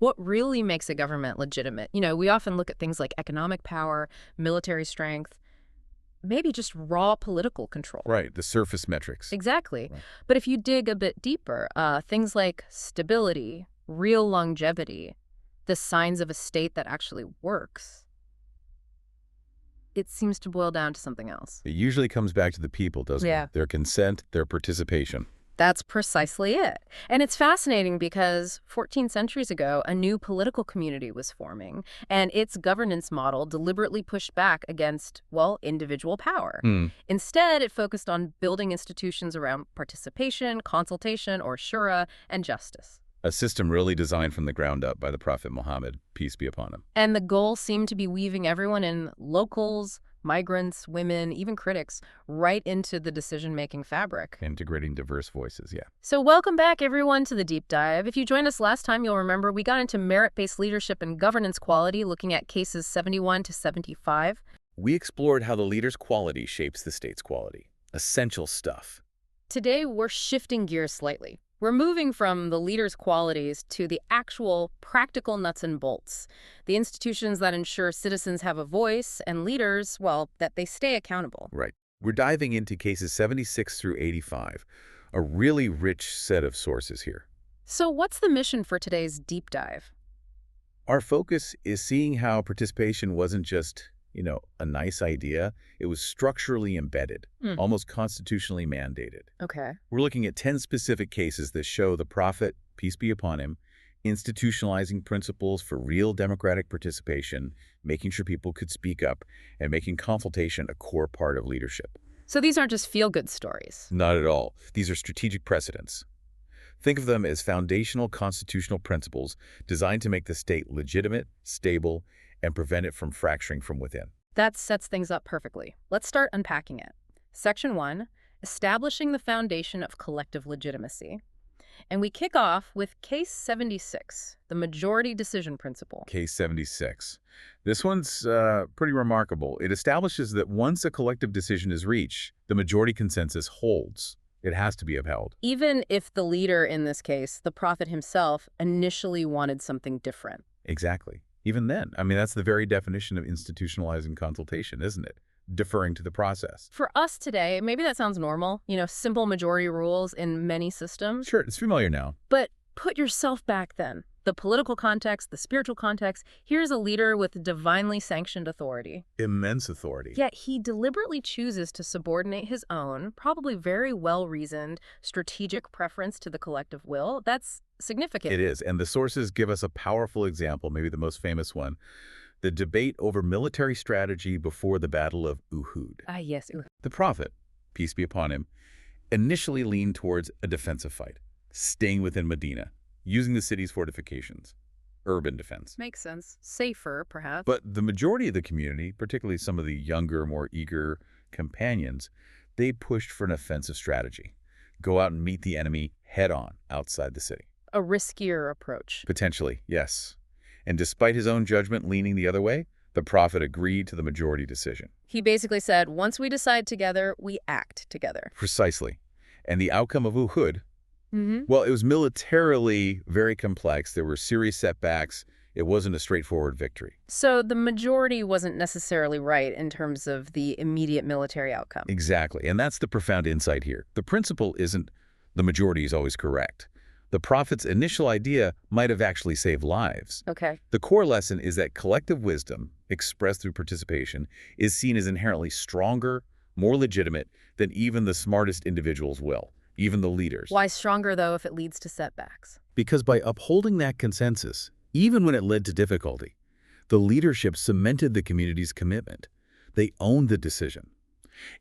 What really makes a government legitimate? We often look at things like economic power, military strength, maybe just raw political control. Right, the surface metrics. Exactly. Right. But if you dig a bit deeper, things like stability, real longevity, the signs of a state that actually works, it seems to boil down to something else. It usually comes back to the people, doesn't Yeah. it? Their consent, their participation. That's precisely it. And it's fascinating because 14 centuries ago, a new political community was forming, and its governance model deliberately pushed back against, well, individual power. Instead, it focused on building institutions around participation, consultation, or Shura, and justice. A system really designed from the ground up by the Prophet Muhammad, peace be upon him. And the goal seemed to be weaving everyone in, locals, migrants, women, even critics, right into the decision-making fabric. Integrating diverse voices, yeah. So welcome back, everyone, to the Deep Dive. If you joined us last time, you'll remember we got into merit-based leadership and governance quality, looking at cases 71 to 75. We explored how the leader's quality shapes the state's quality. Essential stuff. Today, we're shifting gears slightly. We're moving from the leader's qualities to the actual practical nuts and bolts, the institutions that ensure citizens have a voice and leaders, well, that they stay accountable. Right. We're diving into cases 76 through 85, a really rich set of sources here. So what's the mission for today's deep dive? Our focus is seeing how participation wasn't just, a nice idea. It was structurally embedded, almost constitutionally mandated. Okay. We're looking at 10 specific cases that show the Prophet, peace be upon him, institutionalizing principles for real democratic participation, making sure people could speak up, and making consultation a core part of leadership. So these aren't just feel-good stories. Not at all. These are strategic precedents. Think of them as foundational constitutional principles designed to make the state legitimate, stable, and prevent it from fracturing from within. That sets things up perfectly. Let's start unpacking it. Section 1, establishing the foundation of collective legitimacy. And we kick off with Case 76, the majority decision principle. Case 76. This one's pretty remarkable. It establishes that once a collective decision is reached, the majority consensus holds. It has to be upheld. Even if the leader in this case, the prophet himself, initially wanted something different. Exactly. Even then, that's the very definition of institutionalizing consultation, isn't it? Deferring to the process. For us today, maybe that sounds normal, simple majority rules in many systems. Sure, it's familiar now. But put yourself back then. The political context, the spiritual context. Here's a leader with divinely sanctioned authority. Immense authority. Yet he deliberately chooses to subordinate his own, probably very well-reasoned, strategic preference to the collective will. That's significant. It is, and the sources give us a powerful example, maybe the most famous one, the debate over military strategy before the Battle of Uhud. Yes. The Prophet, peace be upon him, initially leaned towards a defensive fight, staying within Medina, using the city's fortifications, urban defense. Makes sense. Safer, perhaps. But the majority of the community, particularly some of the younger, more eager companions, they pushed for an offensive strategy. Go out and meet the enemy head-on outside the city. A riskier approach. Potentially, yes. And despite his own judgment leaning the other way, the Prophet agreed to the majority decision. He basically said, once we decide together, we act together. Precisely. And the outcome of Uhud, well, it was militarily very complex. There were serious setbacks. It wasn't a straightforward victory. So the majority wasn't necessarily right in terms of the immediate military outcome. Exactly. And that's the profound insight here. The principle isn't the majority is always correct. The Prophet's initial idea might have actually saved lives. Okay. The core lesson is that collective wisdom, expressed through participation, is seen as inherently stronger, more legitimate than even the smartest individual's will, even the leaders. Why stronger, though, if it leads to setbacks? Because by upholding that consensus, even when it led to difficulty, the leadership cemented the community's commitment. They owned the decision.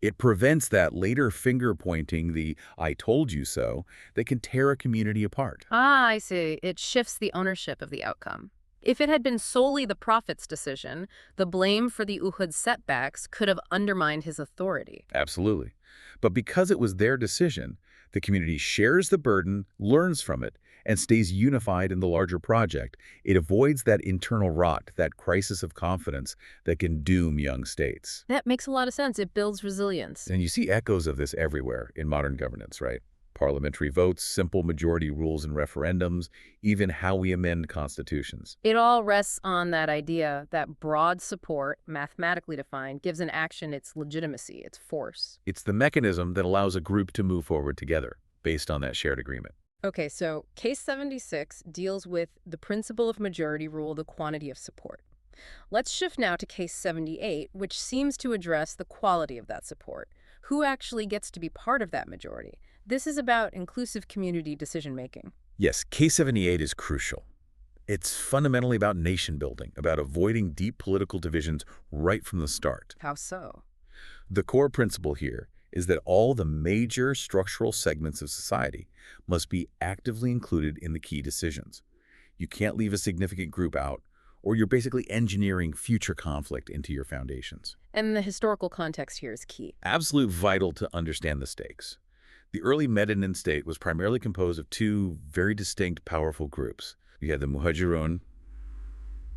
It prevents that later finger-pointing, the "I told you so," that can tear a community apart. I see. It shifts the ownership of the outcome. If it had been solely the Prophet's decision, the blame for the Uhud setbacks could have undermined his authority. Absolutely. But because it was their decision, the community shares the burden, learns from it, and stays unified in the larger project. It avoids that internal rot, that crisis of confidence that can doom young states. That makes a lot of sense. It builds resilience. And you see echoes of this everywhere in modern governance, right? Parliamentary votes, simple majority rules and referendums, even how we amend constitutions. It all rests on that idea that broad support, mathematically defined, gives an action its legitimacy, its force. It's the mechanism that allows a group to move forward together based on that shared agreement. Okay, so Case 76 deals with the principle of majority rule, the quantity of support. Let's shift now to Case 78, which seems to address the quality of that support. Who actually gets to be part of that majority? This is about inclusive community decision-making. Yes, Case 78 is crucial. It's fundamentally about nation building, about avoiding deep political divisions right from the start. How so? The core principle here is that all the major structural segments of society must be actively included in the key decisions. You can't leave a significant group out, or you're basically engineering future conflict into your foundations. And the historical context here is key. Absolute vital to understand the stakes. The early Medinan state was primarily composed of two very distinct, powerful groups. You had the Muhajirun,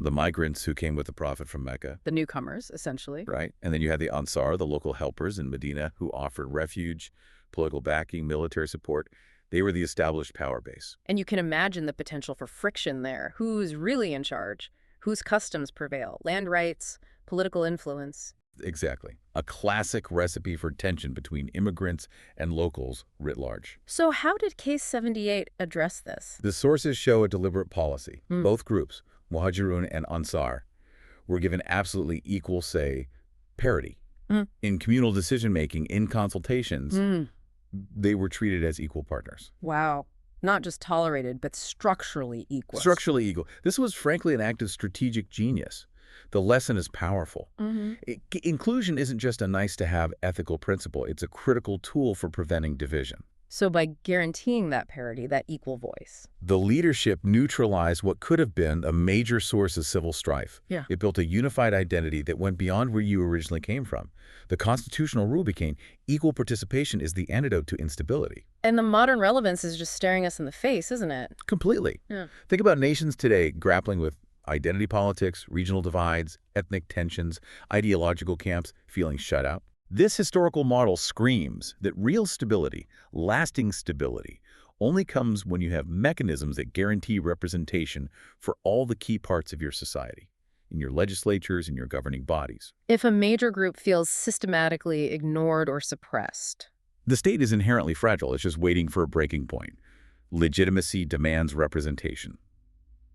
the migrants who came with the Prophet from Mecca. The newcomers, essentially. Right. And then you had the Ansar, the local helpers in Medina, who offered refuge, political backing, military support. They were the established power base. And you can imagine the potential for friction there. Who's really in charge? Whose customs prevail? Land rights, political influence. Exactly. A classic recipe for tension between immigrants and locals writ large. So how did Case 78 address this? The sources show a deliberate policy. Both groups, Muhajirun and Ansar, were given absolutely equal say, parity. In communal decision-making, in consultations, they were treated as equal partners. Wow. Not just tolerated, but structurally equal. Structurally equal. This was frankly an act of strategic genius. The lesson is powerful. Inclusion isn't just a nice-to-have ethical principle. It's a critical tool for preventing division. So by guaranteeing that parity, that equal voice. The leadership neutralized what could have been a major source of civil strife. It built a unified identity that went beyond where you originally came from. The constitutional rule became equal participation is the antidote to instability. And the modern relevance is just staring us in the face, isn't it? Completely. Think about nations today grappling with identity politics, regional divides, ethnic tensions, ideological camps, feeling shut out. This historical model screams that real stability, lasting stability, only comes when you have mechanisms that guarantee representation for all the key parts of your society, in your legislatures, in your governing bodies. If a major group feels systematically ignored or suppressed. The state is inherently fragile. It's just waiting for a breaking point. Legitimacy demands representation.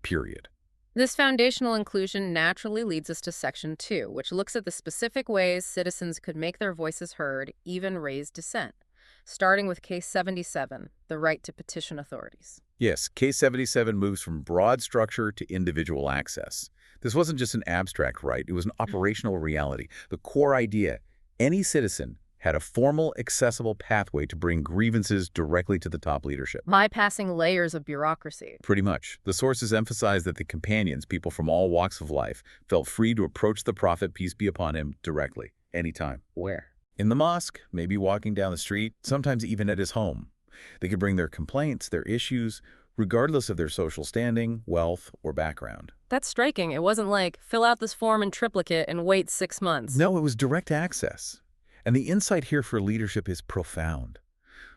Period. This foundational inclusion naturally leads us to Section 2, which looks at the specific ways citizens could make their voices heard, even raise dissent, starting with Case 77, the right to petition authorities. Yes, Case 77 moves from broad structure to individual access. This wasn't just an abstract right, it was an operational reality. The core idea, any citizen had a formal, accessible pathway to bring grievances directly to the top leadership. Bypassing layers of bureaucracy. Pretty much. The sources emphasize that the companions, people from all walks of life, felt free to approach the prophet, peace be upon him, directly, anytime. Where? In the mosque, maybe walking down the street, sometimes even at his home. They could bring their complaints, their issues, regardless of their social standing, wealth, or background. That's striking. It wasn't like, fill out this form in triplicate and wait 6 months. No, it was direct access. And the insight here for leadership is profound.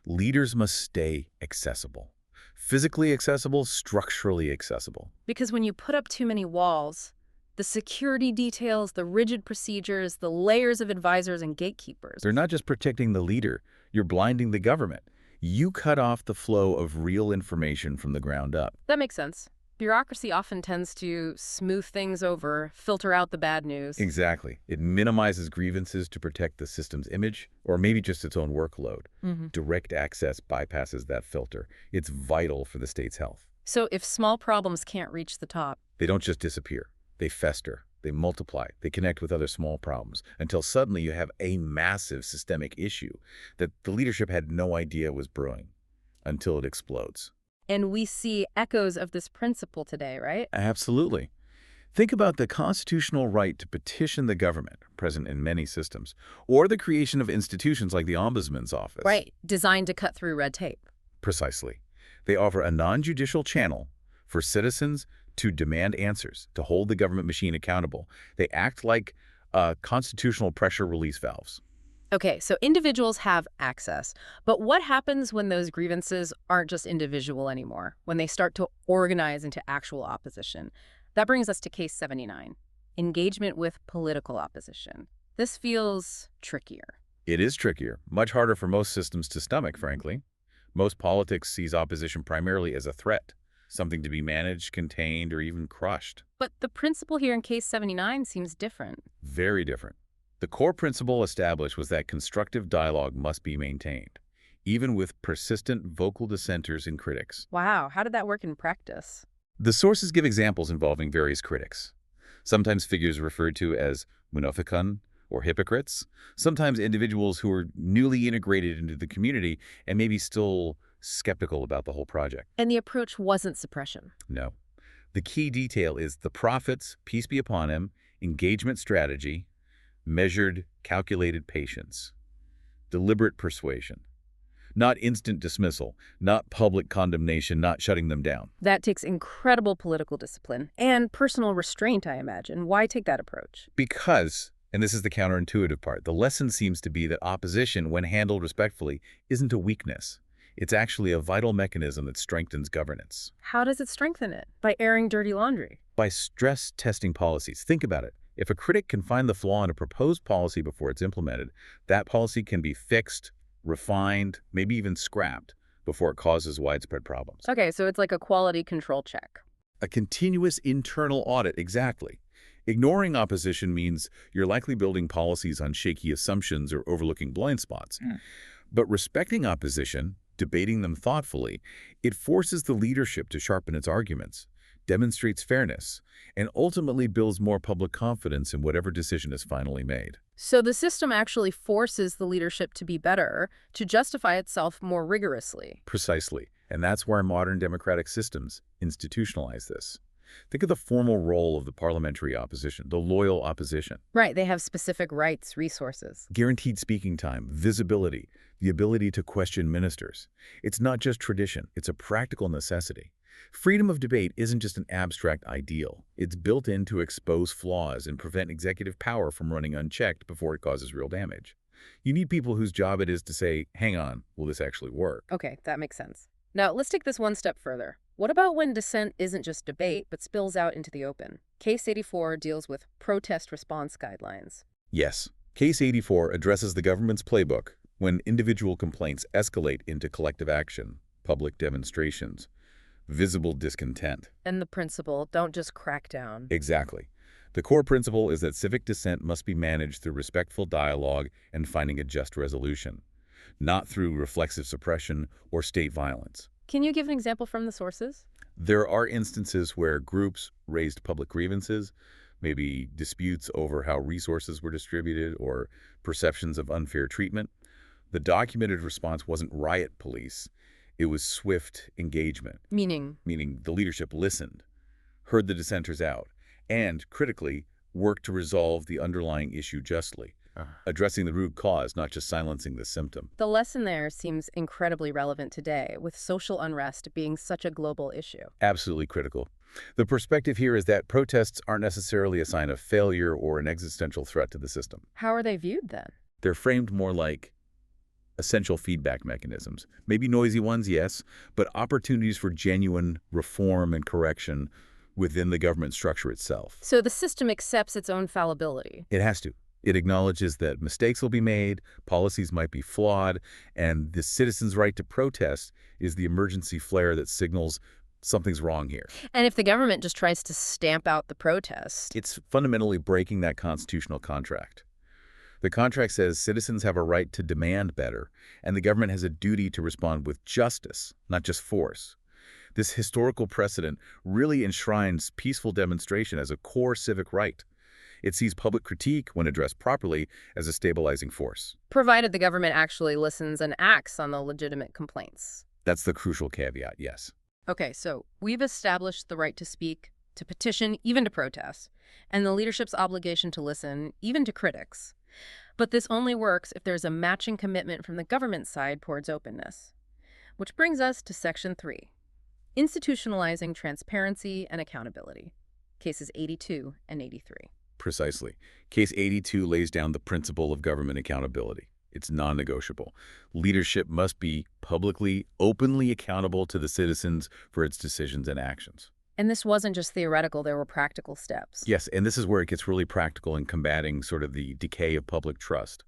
Leaders must stay accessible. Physically accessible, structurally accessible. Because when you put up too many walls, the security details, the rigid procedures, the layers of advisors and gatekeepers. They're not just protecting the leader, you're blinding the government. You cut off the flow of real information from the ground up. That makes sense. Bureaucracy often tends to smooth things over, filter out the bad news. Exactly. It minimizes grievances to protect the system's image, or maybe just its own workload. Direct access bypasses that filter. It's vital for the state's health. So if small problems can't reach the top, they don't just disappear. They fester. They multiply. They connect with other small problems until suddenly you have a massive systemic issue that the leadership had no idea was brewing until it explodes. And we see echoes of this principle today, right? Absolutely. Think about the constitutional right to petition the government, present in many systems, or the creation of institutions like the Ombudsman's Office. Right, designed to cut through red tape. Precisely. They offer a non-judicial channel for citizens to demand answers, to hold the government machine accountable. They act like constitutional pressure release valves. Okay, so individuals have access. But what happens when those grievances aren't just individual anymore, when they start to organize into actual opposition? That brings us to case 79, engagement with political opposition. This feels trickier. It is trickier, much harder for most systems to stomach, frankly. Most politics sees opposition primarily as a threat, something to be managed, contained, or even crushed. But the principle here in case 79 seems different. Very different. The core principle established was that constructive dialogue must be maintained, even with persistent vocal dissenters and critics. Wow, how did that work in practice? The sources give examples involving various critics, sometimes figures referred to as munafiqun or hypocrites, sometimes individuals who are newly integrated into the community and maybe still skeptical about the whole project. And the approach wasn't suppression. No. The key detail is the prophet's, peace be upon him, engagement strategy, measured, calculated patience, deliberate persuasion, not instant dismissal, not public condemnation, not shutting them down. That takes incredible political discipline and personal restraint, I imagine. Why take that approach? Because, and this is the counterintuitive part, the lesson seems to be that opposition, when handled respectfully, isn't a weakness. It's actually a vital mechanism that strengthens governance. How does it strengthen it? By airing dirty laundry? By stress testing policies. Think about it. If a critic can find the flaw in a proposed policy before it's implemented, that policy can be fixed, refined, maybe even scrapped before it causes widespread problems. Okay, so it's like a quality control check. A continuous internal audit, exactly. Ignoring opposition means you're likely building policies on shaky assumptions or overlooking blind spots. But respecting opposition, debating them thoughtfully, it forces the leadership to sharpen its arguments, demonstrates fairness, and ultimately builds more public confidence in whatever decision is finally made. So the system actually forces the leadership to be better, to justify itself more rigorously. Precisely. And that's where modern democratic systems institutionalize this. Think of the formal role of the parliamentary opposition, the loyal opposition. Right, they have specific rights, resources. Guaranteed speaking time, visibility, the ability to question ministers. It's not just tradition, it's a practical necessity. Freedom of debate isn't just an abstract ideal. It's built in to expose flaws and prevent executive power from running unchecked before it causes real damage. You need people whose job it is to say, hang on, will this actually work? Okay, that makes sense. Now, let's take this one step further. What about when dissent isn't just debate, but spills out into the open? Case 84 deals with protest response guidelines. Yes. Case 84 addresses the government's playbook when individual complaints escalate into collective action, public demonstrations, visible discontent. And the principle, don't just crack down. Exactly. The core principle is that civic dissent must be managed through respectful dialogue and finding a just resolution, not through reflexive suppression or state violence. Can you give an example from the sources? There are instances where groups raised public grievances, maybe disputes over how resources were distributed or perceptions of unfair treatment. The documented response wasn't riot police. It was swift engagement. Meaning the leadership listened, heard the dissenters out, and, critically, worked to resolve the underlying issue justly, addressing the root cause, not just silencing the symptom. the lesson there seems incredibly relevant today, with social unrest being such a global issue. Absolutely critical. The perspective here is that protests aren't necessarily a sign of failure or an existential threat to the system. How are they viewed then? They're framed more like essential feedback mechanisms. Maybe noisy ones, yes, but opportunities for genuine reform and correction within the government structure itself. So the system accepts its own fallibility. It has to. It acknowledges that mistakes will be made, policies might be flawed, and the citizen's right to protest is the emergency flare that signals something's wrong here. And if the government just tries to stamp out the protest, It's fundamentally breaking that constitutional contract. The contract says citizens have a right to demand better, and the government has a duty to respond with justice, not just force. This historical precedent really enshrines peaceful demonstration as a core civic right. It sees public critique, when addressed properly, as a stabilizing force. provided the government actually listens and acts on the legitimate complaints. That's the crucial caveat, yes. Okay, so we've established the right to speak, to petition, even to protest, and the leadership's obligation to listen, even to critics. But this only works if there's a matching commitment from the government side towards openness. Which brings us to Section 3, institutionalizing transparency and accountability, cases 82 and 83. Precisely. Case 82 lays down the principle of government accountability. It's non-negotiable. Leadership must be publicly, openly accountable to the citizens for its decisions and actions. And this wasn't just theoretical, there were practical steps. Yes, and this is where it gets really practical in combating sort of the decay of public trust.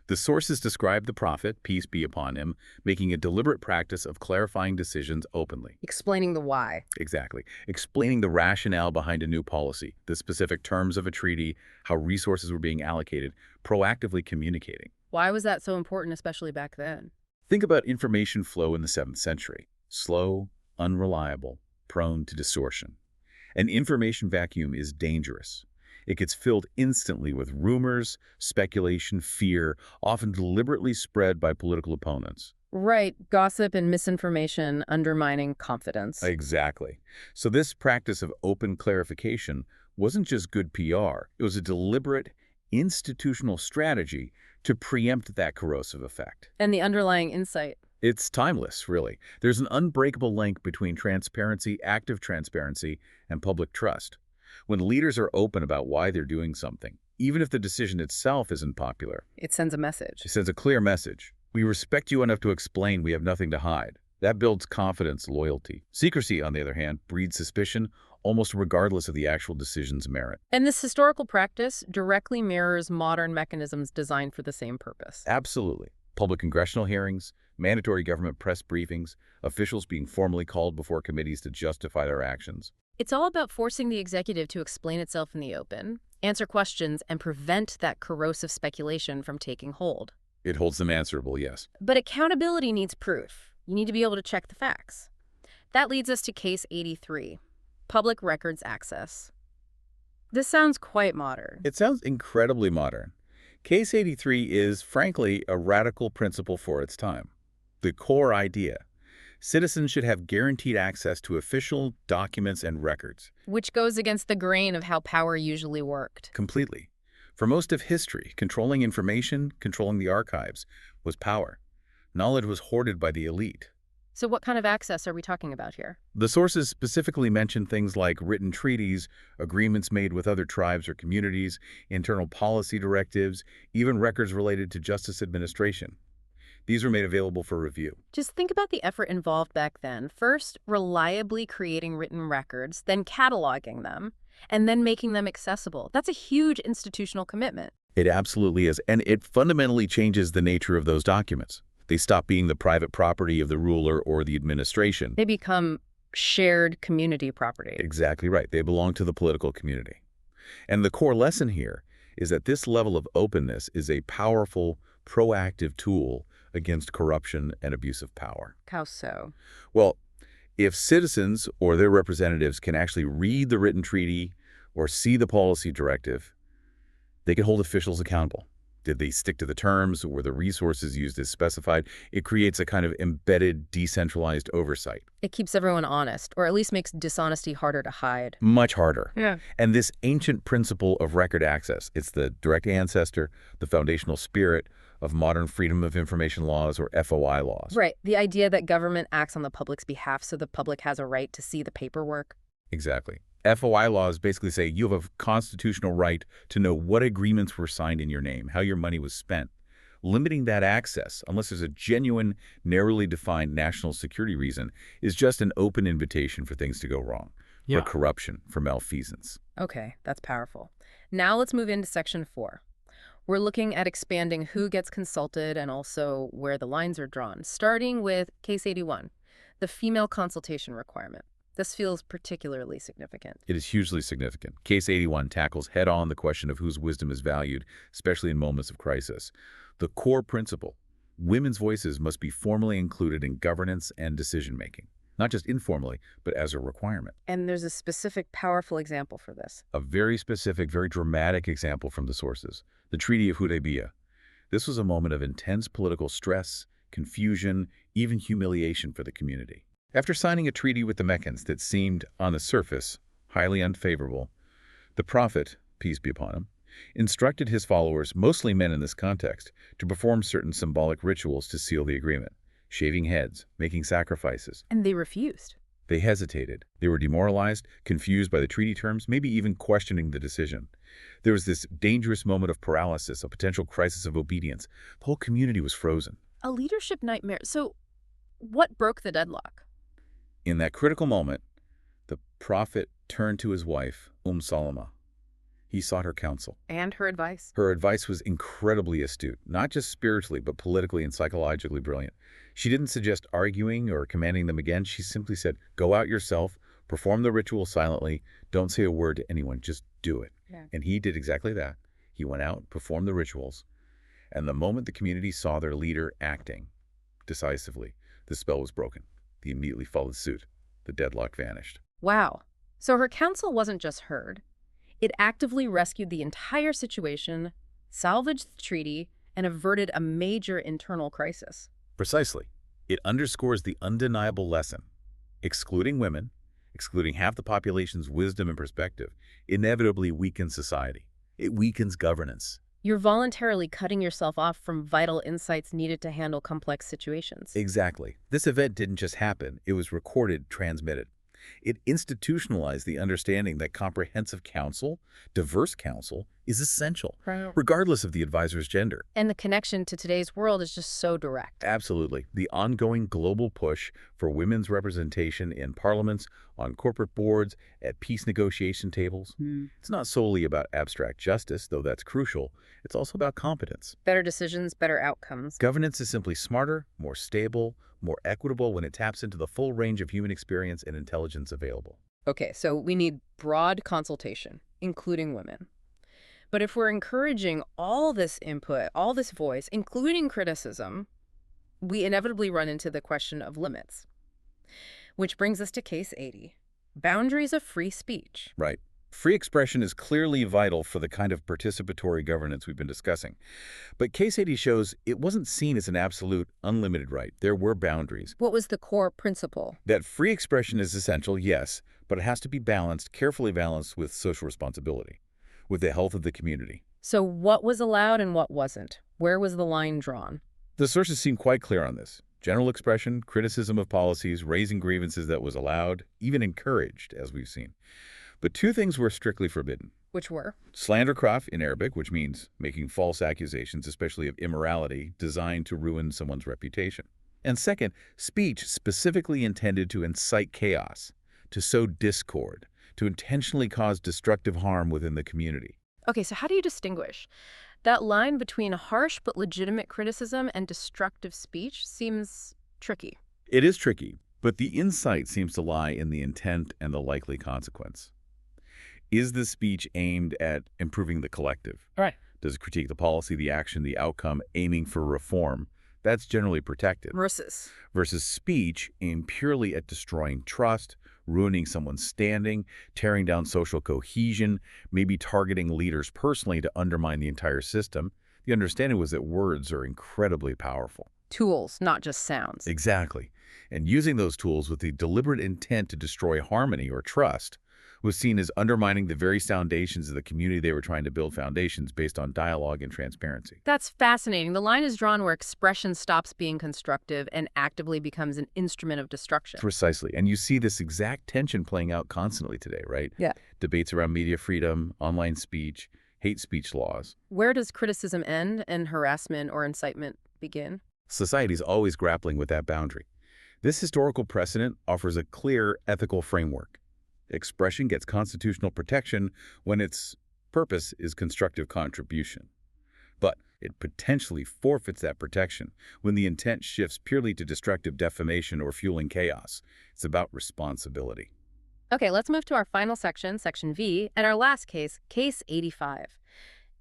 The sources describe the prophet, peace be upon him, making a deliberate practice of clarifying decisions openly. Explaining the why. Exactly. Explaining the rationale behind a new policy, the specific terms of a treaty, how resources were being allocated, proactively communicating. Why was that so important, especially back then? Think about information flow in the 7th century. Slow, unreliable, prone to distortion. An information vacuum is dangerous. It gets filled instantly with rumors, speculation, fear, often deliberately spread by political opponents. Right, gossip and misinformation undermining confidence. Exactly. So this practice of open clarification wasn't just good PR. It was a deliberate, institutional strategy to preempt that corrosive effect. And the underlying insight. It's timeless, really. There's an unbreakable link between transparency, active transparency, and public trust. When leaders are open about why they're doing something, even if the decision itself isn't popular, It sends a message. it sends a clear message. We respect you enough to explain we have nothing to hide. That builds confidence, loyalty. Secrecy, on the other hand, breeds suspicion, almost regardless of the actual decision's merit. And this historical practice directly mirrors modern mechanisms designed for the same purpose. Absolutely. Public congressional hearings, mandatory government press briefings, officials being formally called before committees to justify their actions. It's all about forcing the executive to explain itself in the open, answer questions, and prevent that corrosive speculation from taking hold. It holds them answerable, yes. But accountability needs proof. You need to be able to check the facts. That leads us to Case 83, Public Records Access. This sounds quite modern. It sounds incredibly modern. Case 83 is, frankly, a radical principle for its time. The core idea: citizens should have guaranteed access to official documents and records. Which goes against the grain of how power usually worked. Completely. For most of history, controlling information, controlling the archives, was power. Knowledge was hoarded by the elite. So what kind of access are we talking about here? The sources specifically mention things like written treaties, agreements made with other tribes or communities, internal policy directives, even records related to justice administration. These were made available for review. Just think about the effort involved back then. First, reliably creating written records, then cataloging them, and then making them accessible. That's a huge institutional commitment. It absolutely is, and it fundamentally changes the nature of those documents. They stop being the private property of the ruler or the administration. They become shared community property. Exactly right. They belong to the political community. And the core lesson here is that this level of openness is a powerful, proactive tool against corruption and abuse of power. How so? Well, if citizens or their representatives can actually read the written treaty or see the policy directive, they can hold officials accountable. Did they stick to the terms? Were the resources used as specified? It creates a kind of embedded, decentralized oversight. It keeps everyone honest, or at least makes dishonesty harder to hide. Much harder. Yeah. And this ancient principle of record access, it's the direct ancestor, the foundational spirit of modern freedom of information laws, or FOI laws. Right. The idea that government acts on the public's behalf so the public has a right to see the paperwork. Exactly. FOI laws basically say you have a constitutional right to know what agreements were signed in your name, how your money was spent. Limiting that access, unless there's a genuine, narrowly defined national security reason, is just an open invitation for things to go wrong, for corruption, for malfeasance. Okay, that's powerful. Now let's move into Section 4. We're looking at expanding who gets consulted and also where the lines are drawn, starting with Case 81, the female consultation requirement. This feels particularly significant. It is hugely significant. Case 81 tackles head-on the question of whose wisdom is valued, especially in moments of crisis. The core principle: women's voices must be formally included in governance and decision-making, not just informally, but as a requirement. And there's a specific, powerful example for this. A very specific, very dramatic example from the sources: the Treaty of Hudaybiyah. This was a moment of intense political stress, confusion, even humiliation for the community. After signing a treaty with the Meccans that seemed, on the surface, highly unfavorable, the prophet, peace be upon him, instructed his followers, mostly men in this context, to perform certain symbolic rituals to seal the agreement: shaving heads, making sacrifices. And they refused. They hesitated. They were demoralized, confused by the treaty terms, maybe even questioning the decision. There was this dangerous moment of paralysis, a potential crisis of obedience. The whole community was frozen. A leadership nightmare. So what broke the deadlock? In that critical moment, the prophet turned to his wife, Salama. He sought her counsel. And her advice? Her advice was incredibly astute, not just spiritually, but politically and psychologically brilliant. She didn't suggest arguing or commanding them again. She simply said, go out yourself, perform the ritual silently, don't say a word to anyone, just do it. Yeah. And he did exactly that. He went out, performed the rituals, and the moment the community saw their leader acting decisively, the spell was broken. They immediately followed suit. The deadlock vanished. Wow. So her counsel wasn't just heard. It actively rescued the entire situation, salvaged the treaty, and averted a major internal crisis. Precisely. It underscores the undeniable lesson. Excluding women, excluding half the population's wisdom and perspective, inevitably weakens society. It weakens governance. You're voluntarily cutting yourself off from vital insights needed to handle complex situations. Exactly. This event didn't just happen. It was recorded, transmitted. It institutionalized the understanding that comprehensive counsel, diverse counsel, is essential, regardless of the advisor's gender. And the connection to today's world is just so direct. Absolutely. The ongoing global push for women's representation in parliaments, on corporate boards, at peace negotiation tables. It's not solely about abstract justice, though that's crucial. It's also about competence. Better decisions, better outcomes. Governance is simply smarter, more stable, more equitable when it taps into the full range of human experience and intelligence available. Okay, so we need broad consultation, including women. But if we're encouraging all this input, all this voice, including criticism, we inevitably run into the question of limits. Which brings us to Case 80, boundaries of free speech. Right. Free expression is clearly vital for the kind of participatory governance we've been discussing. But Case 80 shows it wasn't seen as an absolute, unlimited right. There were boundaries. What was the core principle? That free expression is essential, yes, but it has to be balanced, carefully balanced with social responsibility, with the health of the community. So what was allowed and what wasn't? Where was the line drawn? The sources seem quite clear on this. General expression, criticism of policies, raising grievances that was allowed, even encouraged, as we've seen. But two things were strictly forbidden. Which were? Slander kraf in Arabic, which means making false accusations, especially of immorality, designed to ruin someone's reputation. And second, speech specifically intended to incite chaos, to sow discord, to intentionally cause destructive harm within the community. Okay, so how do you distinguish? That line between harsh but legitimate criticism and destructive speech seems tricky. It is tricky, but the insight seems to lie in the intent and the likely consequence. Is the speech aimed at improving the collective? Right. Does it critique the policy, the action, the outcome, aiming for reform? That's generally protected. Versus speech aimed purely at destroying trust, ruining someone's standing, tearing down social cohesion, maybe targeting leaders personally to undermine the entire system. The understanding was that words are incredibly powerful. Tools, not just sounds. Exactly. And using those tools with the deliberate intent to destroy harmony or trust was seen as undermining the very foundations of the community they were trying to build, foundations based on dialogue and transparency. That's fascinating. The line is drawn where expression stops being constructive and actively becomes an instrument of destruction. Precisely. And you see this exact tension playing out constantly today, right? Yeah. Debates around media freedom, online speech, hate speech laws. Where does criticism end and harassment or incitement begin? Society's always grappling with that boundary. This historical precedent offers a clear ethical framework. Expression gets constitutional protection when its purpose is constructive contribution. But it potentially forfeits that protection when the intent shifts purely to destructive defamation or fueling chaos. It's about responsibility. Okay, let's move to our final section, Section V, and our last case, Case 85.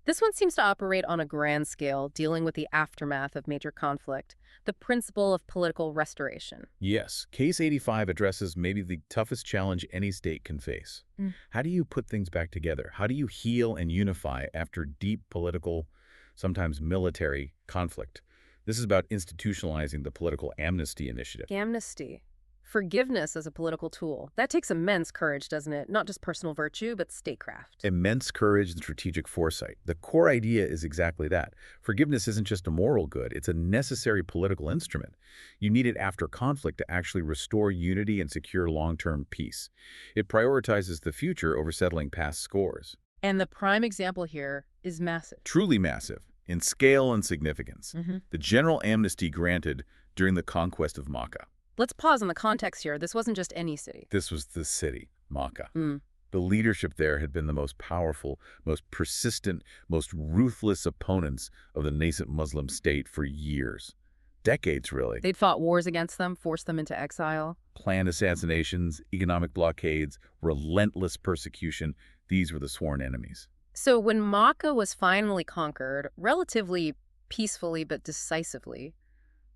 This one seems to operate on a grand scale, dealing with the aftermath of major conflict, the principle of political restoration. Yes, Case 85 addresses maybe the toughest challenge any state can face. How do you put things back together? How do you heal and unify after deep political, sometimes military, conflict? This is about institutionalizing the political amnesty initiative. Amnesty. Forgiveness as a political tool. That takes immense courage, doesn't it? Not just personal virtue, but statecraft. Immense courage and strategic foresight. The core idea is exactly that. Forgiveness isn't just a moral good, it's a necessary political instrument. You need it after conflict to actually restore unity and secure long-term peace. It prioritizes the future over settling past scores. And the prime example here is massive. Truly massive in scale and significance. hmm The general amnesty granted during the conquest of Makkah. Let's pause on the context here. This wasn't just any city. This was the city, Makkah. Mm. The leadership there had been the most powerful, most persistent, most ruthless opponents of the nascent Muslim state for years. Decades, really. They'd fought wars against them, forced them into exile. Planned assassinations, economic blockades, relentless persecution. These were the sworn enemies. So when Makkah was finally conquered, relatively peacefully but decisively,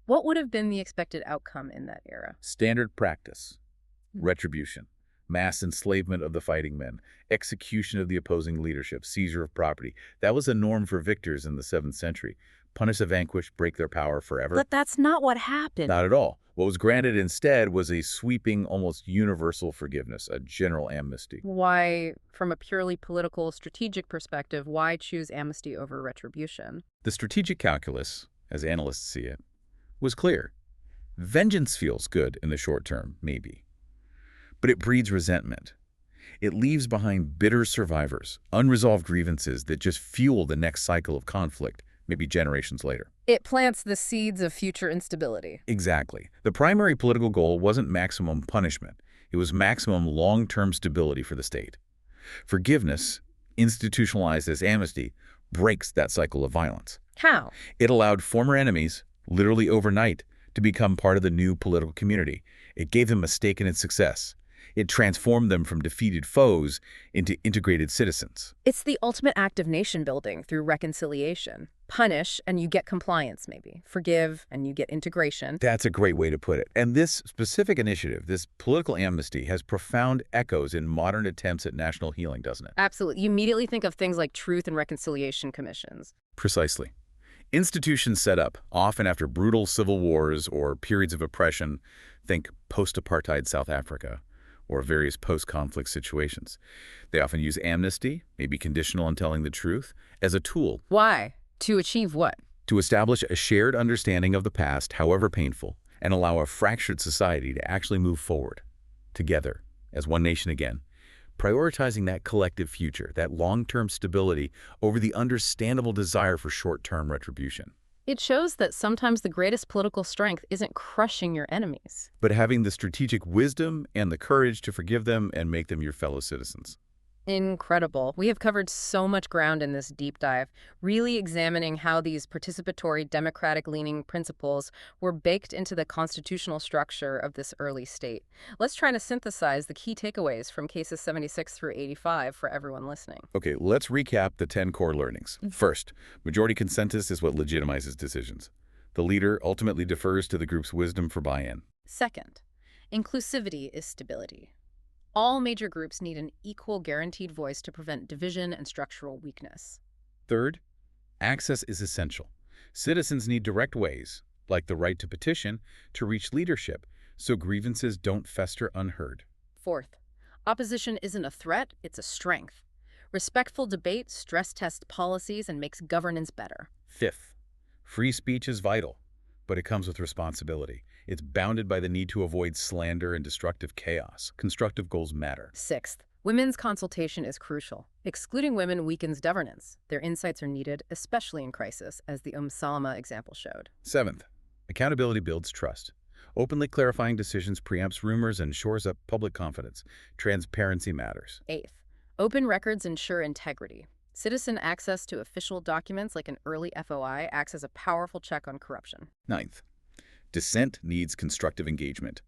what would have been the expected outcome in that era? Standard practice. Retribution. Mass enslavement of the fighting men. Execution of the opposing leadership. Seizure of property. That was a norm for victors in the 7th century. Punish the vanquished, break their power forever. But that's not what happened. Not at all. What was granted instead was a sweeping, almost universal forgiveness, a general amnesty. Why, from a purely political, strategic perspective, why choose amnesty over retribution? The strategic calculus, as analysts see it, was clear. Vengeance feels good in the short term, maybe. But it breeds resentment. It leaves behind bitter survivors, unresolved grievances that just fuel the next cycle of conflict, maybe generations later. It plants the seeds of future instability. Exactly. The primary political goal wasn't maximum punishment. It was maximum long-term stability for the state. Forgiveness, institutionalized as amnesty, breaks that cycle of violence. How? It allowed former enemies, literally overnight, to become part of the new political community. It gave them a stake in its success. It transformed them from defeated foes into integrated citizens. It's the ultimate act of nation building through reconciliation. Punish and you get compliance, maybe. Forgive and you get integration. That's a great way to put it. And this specific initiative, this political amnesty, has profound echoes in modern attempts at national healing, doesn't it? Absolutely. You immediately think of things like truth and reconciliation commissions. Precisely. Institutions set up, often after brutal civil wars or periods of oppression, think post-apartheid South Africa, or various post-conflict situations. They often use amnesty, maybe conditional on telling the truth, as a tool. Why? To achieve what? To establish a shared understanding of the past, however painful, and allow a fractured society to actually move forward, together, as one nation again, prioritizing that collective future, that long-term stability over the understandable desire for short-term retribution. It shows that sometimes the greatest political strength isn't crushing your enemies, but having the strategic wisdom and the courage to forgive them and make them your fellow citizens. Incredible. We have covered so much ground in this deep dive, really examining how these participatory, democratic-leaning principles were baked into the constitutional structure of this early state. Let's try to synthesize the key takeaways from cases 76 through 85 for everyone listening. Okay, let's recap the 10 core learnings. First, majority consensus is what legitimizes decisions. The leader ultimately defers to the group's wisdom for buy-in. Second, inclusivity is stability. All major groups need an equal guaranteed voice to prevent division and structural weakness. Third, access is essential. Citizens need direct ways, like the right to petition, to reach leadership, so grievances don't fester unheard. Fourth, opposition isn't a threat, it's a strength. Respectful debate stress tests policies and makes governance better. Fifth, free speech is vital, but it comes with responsibility. It's bounded by the need to avoid slander and destructive chaos. Constructive goals matter. Sixth, women's consultation is crucial. Excluding women weakens governance. Their insights are needed, especially in crisis, as the Salama example showed. Seventh, accountability builds trust. Openly clarifying decisions preempts rumors and shores up public confidence. Transparency matters. Eighth, open records ensure integrity. Citizen access to official documents like an early FOI acts as a powerful check on corruption. Ninth, dissent needs constructive engagement.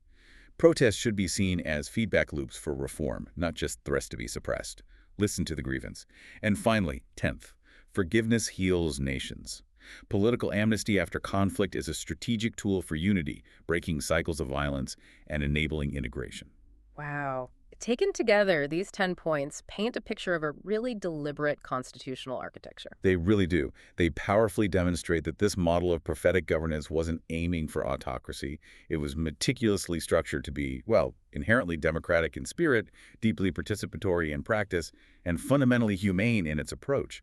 Protests should be seen as feedback loops for reform, not just threats to be suppressed. Listen to the grievance. And finally, 10th, forgiveness heals nations. Political amnesty after conflict is a strategic tool for unity, breaking cycles of violence and enabling integration. Wow. Taken together, these 10 points paint a picture of a really deliberate constitutional architecture. They really do. They powerfully demonstrate that this model of prophetic governance wasn't aiming for autocracy. It was meticulously structured to be, well, inherently democratic in spirit, deeply participatory in practice, and fundamentally humane in its approach.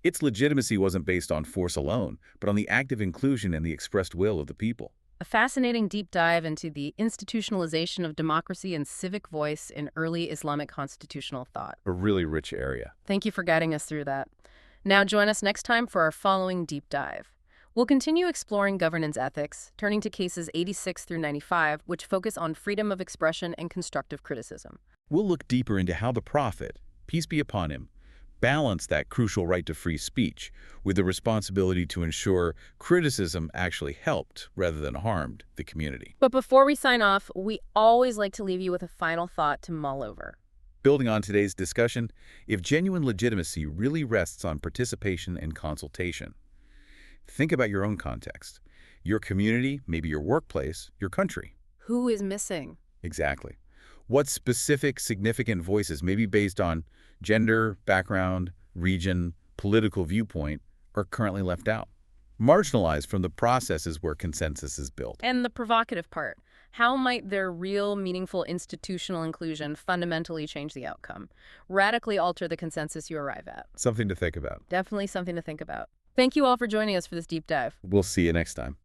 Its legitimacy wasn't based on force alone, but on the active inclusion and the expressed will of the people. A fascinating deep dive into the institutionalization of democracy and civic voice in early Islamic constitutional thought. A really rich area. Thank you for guiding us through that. Now join us next time for our following deep dive. We'll continue exploring governance ethics, turning to cases 86 through 95, which focus on freedom of expression and constructive criticism. We'll look deeper into how the prophet, peace be upon him, balance that crucial right to free speech with the responsibility to ensure criticism actually helped rather than harmed the community. But before we sign off, we always like to leave you with a final thought to mull over. Building on today's discussion, if genuine legitimacy really rests on participation and consultation, think about your own context, your community, maybe your workplace, your country. Who is missing? Exactly. What specific significant voices, maybe based on gender, background, region, political viewpoint, are currently left out, marginalized from the processes where consensus is built? And the provocative part, how might their real, meaningful institutional inclusion fundamentally change the outcome, radically alter the consensus you arrive at? Something to think about. Definitely something to think about. Thank you all for joining us for this deep dive. We'll see you next time.